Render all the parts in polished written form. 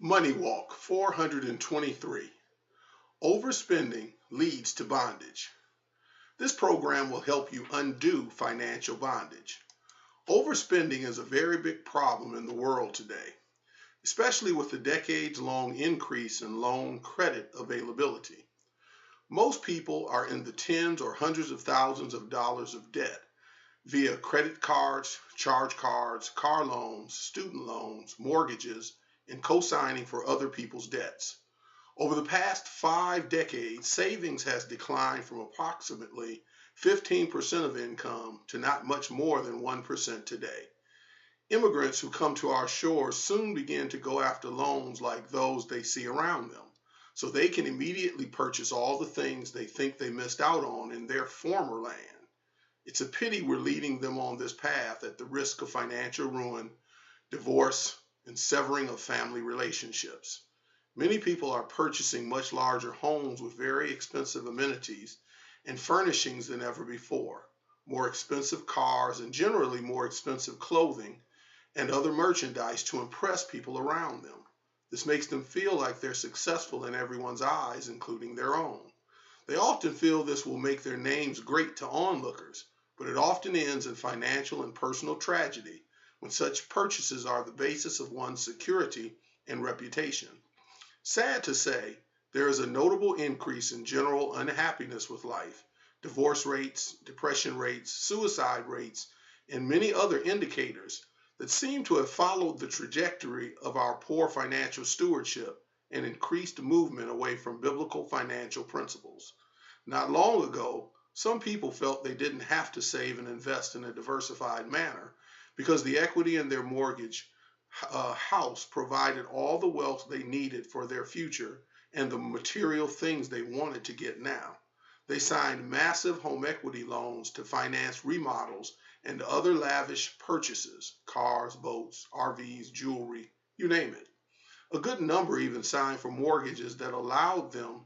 MoneyWalk 423. Overspending leads to bondage. This program will help you undo financial bondage. Overspending is a very big problem in the world today, especially with the decades-long increase in loan credit availability. Most people are in the tens or hundreds of thousands of dollars of debt via credit cards, charge cards, car loans, student loans, mortgages, and co-signing for other people's debts. Over the past 5 decades, savings has declined from approximately 15% of income to not much more than 1% today. Immigrants who come to our shores soon begin to go after loans like those they see around them, so they can immediately purchase all the things they think they missed out on in their former land. It's a pity we're leading them on this path at the risk of financial ruin, divorce, and severing of family relationships. Many people are purchasing much larger homes with very expensive amenities and furnishings than ever before, more expensive cars, and generally more expensive clothing and other merchandise to impress people around them. This makes them feel like they're successful in everyone's eyes, including their own. They often feel this will make their names great to onlookers, but it often ends in financial and personal tragedy when such purchases are the basis of one's security and reputation. Sad to say, there is a notable increase in general unhappiness with life, divorce rates, depression rates, suicide rates, and many other indicators that seem to have followed the trajectory of our poor financial stewardship and increased movement away from biblical financial principles. Not long ago, some people felt they didn't have to save and invest in a diversified manner because the equity in their mortgage house provided all the wealth they needed for their future and the material things they wanted to get now. They signed massive home equity loans to finance remodels and other lavish purchases, cars, boats, RVs, jewelry, you name it. A good number even signed for mortgages that allowed them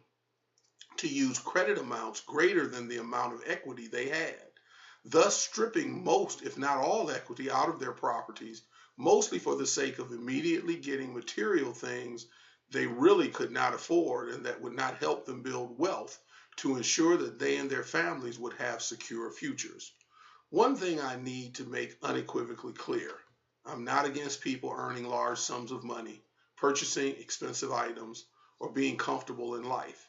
to use credit amounts greater than the amount of equity they had, thus stripping most, if not all, equity out of their properties, mostly for the sake of immediately getting material things they really could not afford and that would not help them build wealth to ensure that they and their families would have secure futures. One thing I need to make unequivocally clear: I'm not against people earning large sums of money, purchasing expensive items, or being comfortable in life.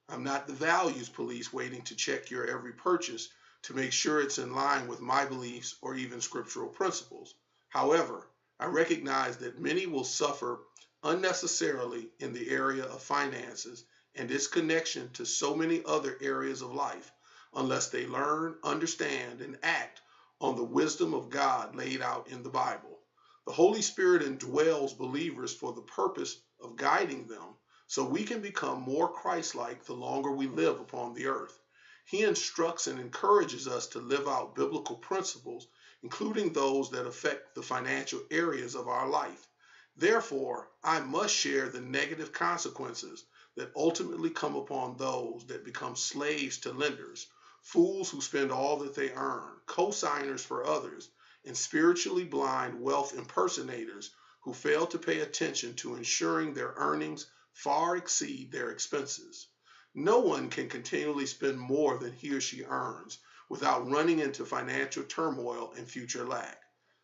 I'm not the values police waiting to check your every purchase to make sure it's in line with my beliefs or even scriptural principles. However, I recognize that many will suffer unnecessarily in the area of finances and its connection to so many other areas of life unless they learn, understand, and act on the wisdom of God laid out in the Bible. The Holy Spirit indwells believers for the purpose of guiding them so we can become more Christ-like the longer we live upon the earth. He instructs and encourages us to live out biblical principles, including those that affect the financial areas of our life. Therefore, I must share the negative consequences that ultimately come upon those that become slaves to lenders, fools who spend all that they earn, co-signers for others, and spiritually blind wealth impersonators who fail to pay attention to ensuring their earnings far exceed their expenses. No one can continually spend more than he or she earns without running into financial turmoil and future lack.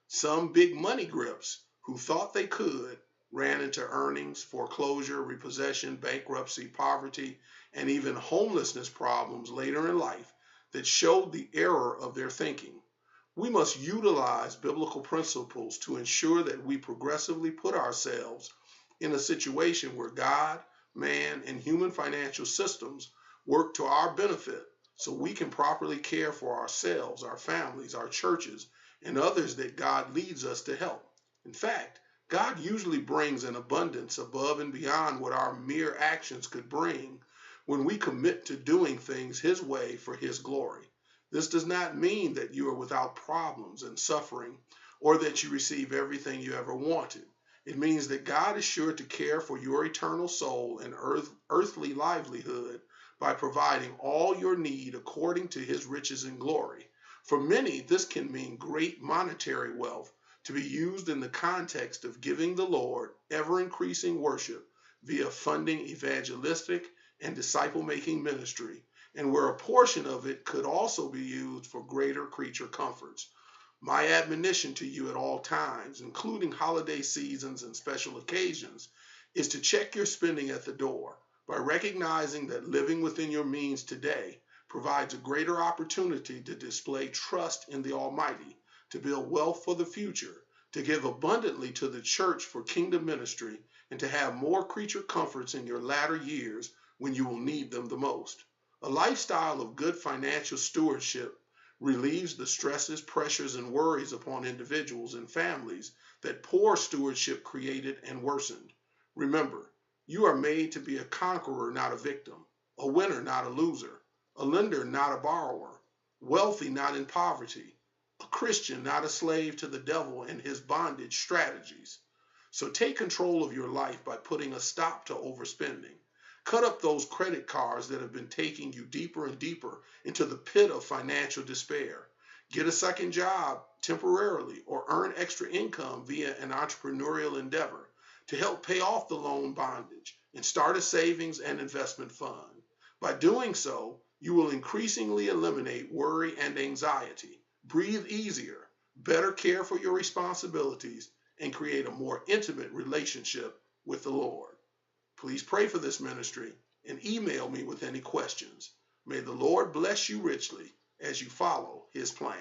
Some big money grips who thought they could ran into earnings, foreclosure, repossession, bankruptcy, poverty, and even homelessness problems later in life that showed the error of their thinking. We must utilize biblical principles to ensure that we progressively put ourselves in a situation where God, man, and human financial systems work to our benefit so we can properly care for ourselves, our families, our churches, and others that God leads us to help. In fact, God usually brings an abundance above and beyond what our mere actions could bring when we commit to doing things His way for His glory. This does not mean that you are without problems and suffering or that you receive everything you ever wanted. It means that God is sure to care for your eternal soul and earthly livelihood by providing all your need according to His riches and glory. For many, this can mean great monetary wealth to be used in the context of giving the Lord ever-increasing worship via funding evangelistic and disciple-making ministry, and where a portion of it could also be used for greater creature comforts. My admonition to you at all times, including holiday seasons and special occasions, is to check your spending at the door by recognizing that living within your means today provides a greater opportunity to display trust in the Almighty, to build wealth for the future, to give abundantly to the church for kingdom ministry, and to have more creature comforts in your latter years when you will need them the most. A lifestyle of good financial stewardship relieves the stresses, pressures, and worries upon individuals and families that poor stewardship created and worsened. Remember, you are made to be a conqueror, not a victim, a winner, not a loser, a lender, not a borrower, wealthy, not in poverty, a Christian, not a slave to the devil and his bondage strategies. So take control of your life by putting a stop to overspending. Cut up those credit cards that have been taking you deeper and deeper into the pit of financial despair. Get a second job temporarily or earn extra income via an entrepreneurial endeavor to help pay off the loan bondage and start a savings and investment fund. By doing so, you will increasingly eliminate worry and anxiety, breathe easier, better care for your responsibilities, and create a more intimate relationship with the Lord. Please pray for this ministry and email me with any questions. May the Lord bless you richly as you follow his plan.